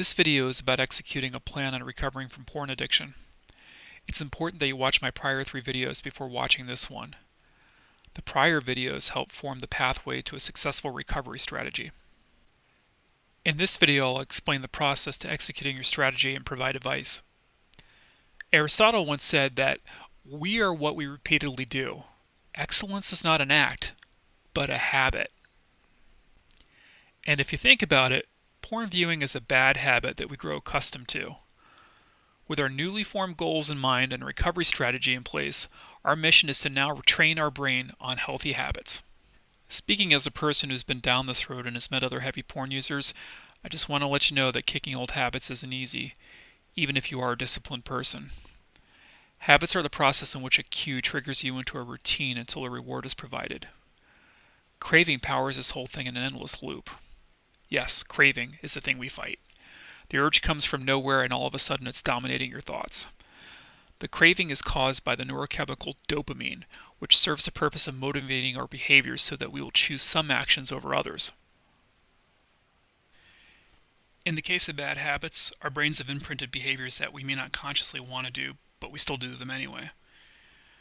This video is about executing a plan on recovering from porn addiction. It's important that you watch my prior 3 videos before watching this one. The prior videos help form the pathway to a successful recovery strategy. In this video, I'll explain the process to executing your strategy and provide advice. Aristotle once said that we are what we repeatedly do. Excellence is not an act, but a habit. And if you think about it, porn viewing is a bad habit that we grow accustomed to. With our newly formed goals in mind and a recovery strategy in place, our mission is to now retrain our brain on healthy habits. Speaking as a person who's been down this road and has met other heavy porn users, I just want to let you know that kicking old habits isn't easy, even if you are a disciplined person. Habits are the process in which a cue triggers you into a routine until a reward is provided. Craving powers this whole thing in an endless loop. Yes, craving is the thing we fight. The urge comes from nowhere and all of a sudden it's dominating your thoughts. The craving is caused by the neurochemical dopamine, which serves the purpose of motivating our behaviors so that we will choose some actions over others. In the case of bad habits, our brains have imprinted behaviors that we may not consciously want to do, but we still do them anyway.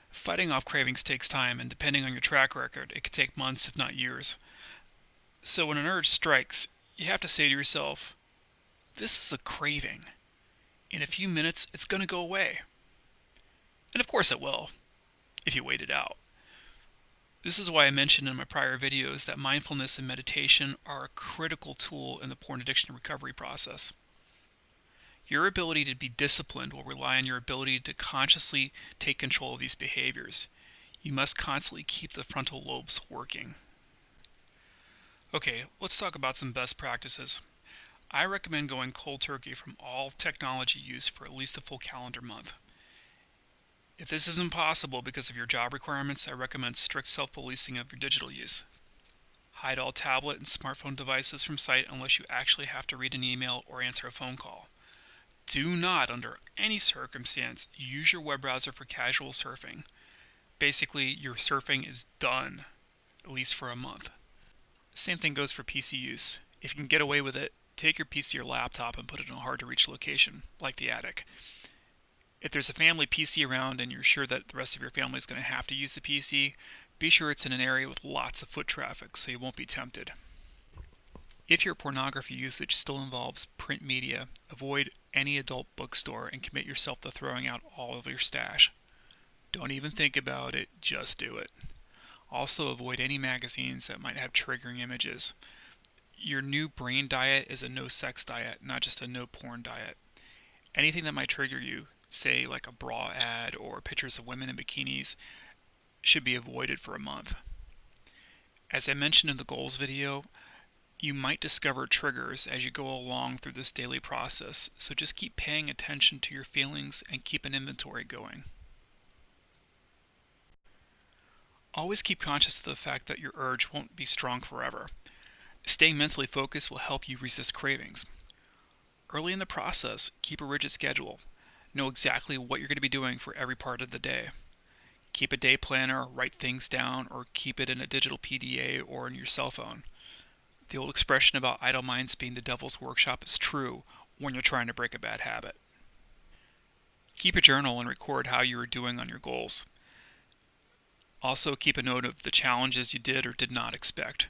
Fighting off cravings takes time, and depending on your track record, it could take months, if not years. So when an urge strikes, you have to say to yourself, this is a craving. In a few minutes, it's going to go away. And of course it will, if you wait it out. This is why I mentioned in my prior videos that mindfulness and meditation are a critical tool in the porn addiction recovery process. Your ability to be disciplined will rely on your ability to consciously take control of these behaviors. You must constantly keep the frontal lobes working. Okay, let's talk about some best practices. I recommend going cold turkey from all technology use for at least a full calendar month. If this isn't possible because of your job requirements, I recommend strict self-policing of your digital use. Hide all tablet and smartphone devices from sight unless you actually have to read an email or answer a phone call. Do not, under any circumstance, use your web browser for casual surfing. Basically, your surfing is done, at least for a month. Same thing goes for PC use. If you can get away with it, take your PC or laptop and put it in a hard-to-reach location, like the attic. If there's a family PC around and you're sure that the rest of your family is going to have to use the PC, be sure it's in an area with lots of foot traffic so you won't be tempted. If your pornography usage still involves print media, avoid any adult bookstore and commit yourself to throwing out all of your stash. Don't even think about it, just do it. Also avoid any magazines that might have triggering images. Your new brain diet is a no-sex diet, not just a no-porn diet. Anything that might trigger you, say like a bra ad or pictures of women in bikinis, should be avoided for a month. As I mentioned in the goals video, you might discover triggers as you go along through this daily process, so just keep paying attention to your feelings and keep an inventory going. Always keep conscious of the fact that your urge won't be strong forever. Staying mentally focused will help you resist cravings. Early in the process, keep a rigid schedule. Know exactly what you're going to be doing for every part of the day. Keep a day planner, write things down, or keep it in a digital PDA or in your cell phone. The old expression about idle minds being the devil's workshop is true when you're trying to break a bad habit. Keep a journal and record how you are doing on your goals. Also, keep a note of the challenges you did or did not expect.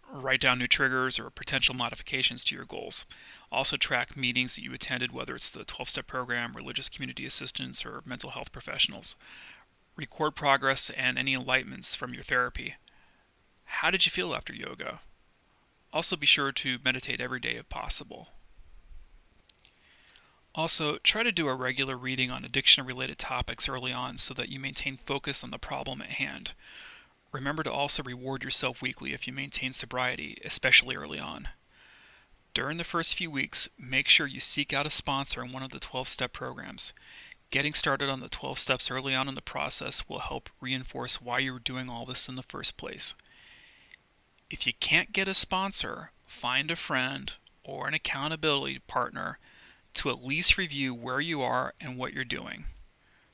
Write down new triggers or potential modifications to your goals. Also track meetings that you attended, whether it's the 12-step program, religious community assistance, or mental health professionals. Record progress and any enlightenments from your therapy. How did you feel after yoga? Also be sure to meditate every day if possible. Also, try to do a regular reading on addiction-related topics early on so that you maintain focus on the problem at hand. Remember to also reward yourself weekly if you maintain sobriety, especially early on. During the first few weeks, make sure you seek out a sponsor in one of the 12-step programs. Getting started on the 12 steps early on in the process will help reinforce why you were doing all this in the first place. If you can't get a sponsor, find a friend or an accountability partner to at least review where you are and what you're doing.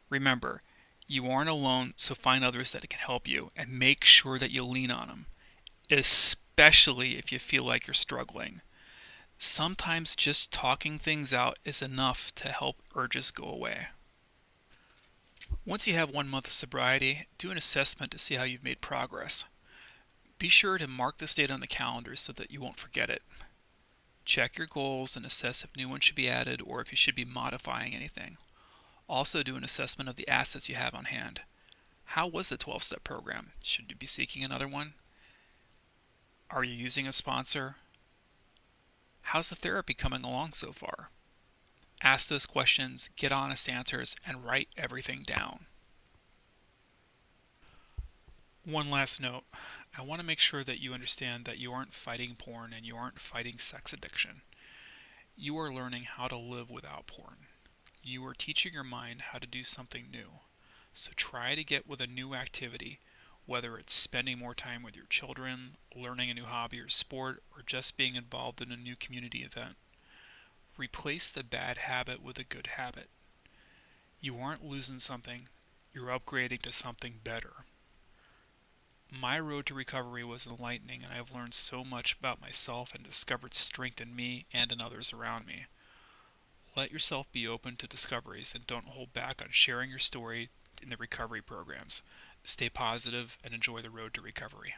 Remember, you aren't alone, so find others that can help you and make sure that you lean on them, especially if you feel like you're struggling. Sometimes just talking things out is enough to help urges go away. Once you have 1 month of sobriety, do an assessment to see how you've made progress. Be sure to mark this date on the calendar so that you won't forget it. Check your goals and assess if new ones should be added or if you should be modifying anything. Also do an assessment of the assets you have on hand. How was the 12-step program? Should you be seeking another one? Are you using a sponsor? How's the therapy coming along so far? Ask those questions, get honest answers, and write everything down. One last note. I want to make sure that you understand that you aren't fighting porn and you aren't fighting sex addiction. You are learning how to live without porn. You are teaching your mind how to do something new. So try to get with a new activity, whether it's spending more time with your children, learning a new hobby or sport, or just being involved in a new community event. Replace the bad habit with a good habit. You aren't losing something, you're upgrading to something better. My road to recovery was enlightening, and I've learned so much about myself and discovered strength in me and in others around me. Let yourself be open to discoveries and don't hold back on sharing your story in the recovery programs. Stay positive and enjoy the road to recovery.